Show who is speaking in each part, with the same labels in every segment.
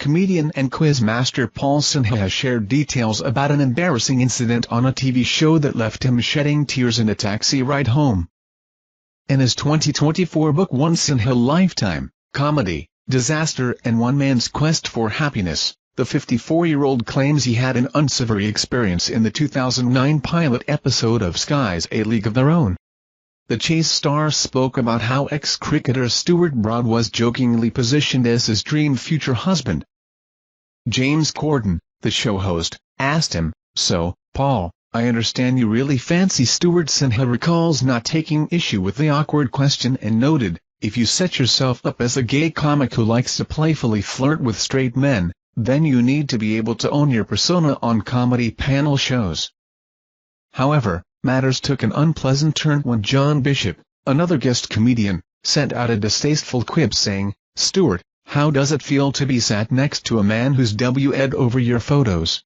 Speaker 1: comedian and quiz master Paul Sinha has shared details about an embarrassing incident on a TV show that left him shedding tears in a taxi ride home. In his 2024 book One Sinha Lifetime, Comedy, Disaster and One Man's Quest for Happiness, the 54-year-old claims he had an unsavory experience in the 2009 pilot episode of Sky's A League of Their Own. The Chase star spoke about how ex-cricketer Stuart Broad was jokingly positioned as his dream future husband. James Corden, the show host, asked him, "So, Paul, I understand you really fancy Stuart." Sinha recalls not taking issue with the awkward question and noted, "If you set yourself up as a gay comic who likes to playfully flirt with straight men, then you need to be able to own your persona on comedy panel shows." However, matters took an unpleasant turn when John Bishop, another guest comedian, sent out a distasteful quip saying, "Stuart, how does it feel to be sat next to a man who's WE'd over your photos?"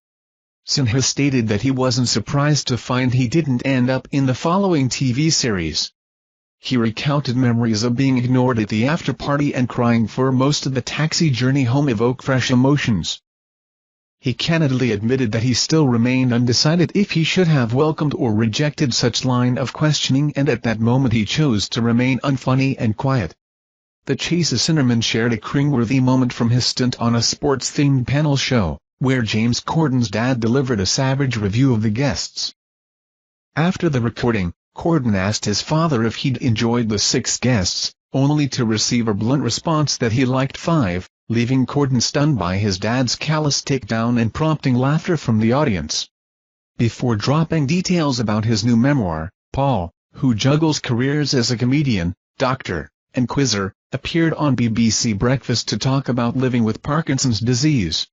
Speaker 1: Sinha stated that he wasn't surprised to find he didn't end up in the following TV series. He recounted memories of being ignored at the after-party and crying for most of the taxi journey home evoke fresh emotions. He candidly admitted that he still remained undecided if he should have welcomed or rejected such line of questioning, and at that moment he chose to remain unfunny and quiet. The Chase Sinnerman shared a cringeworthy moment from his stint on a sports-themed panel show, where James Corden's dad delivered a savage review of the guests. After the recording, Corden asked his father if he'd enjoyed the 6 guests, only to receive a blunt response that he liked 5, leaving Corden stunned by his dad's callous takedown and prompting laughter from the audience. Before dropping details about his new memoir, Paul, who juggles careers as a comedian, doctor, and quizzer, appeared on BBC Breakfast to talk about living with Parkinson's disease.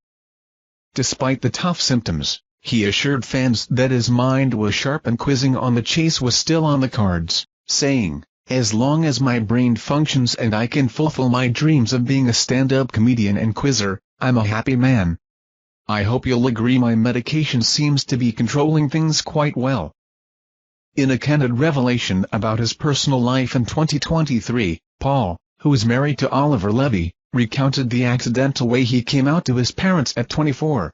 Speaker 1: Despite the tough symptoms, he assured fans that his mind was sharp and quizzing on the Chase was still on the cards, saying, "As long as my brain functions and I can fulfill my dreams of being a stand-up comedian and quizzer, I'm a happy man. I hope you'll agree my medication seems to be controlling things quite well." In a candid revelation about his personal life in 2023, Paul, who is married to Oliver Levy, recounted the accidental way he came out to his parents at 24.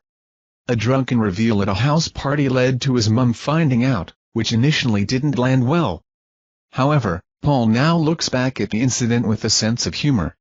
Speaker 1: A drunken reveal at a house party led to his mum finding out, which initially didn't land well. However, Paul now looks back at the incident with a sense of humor.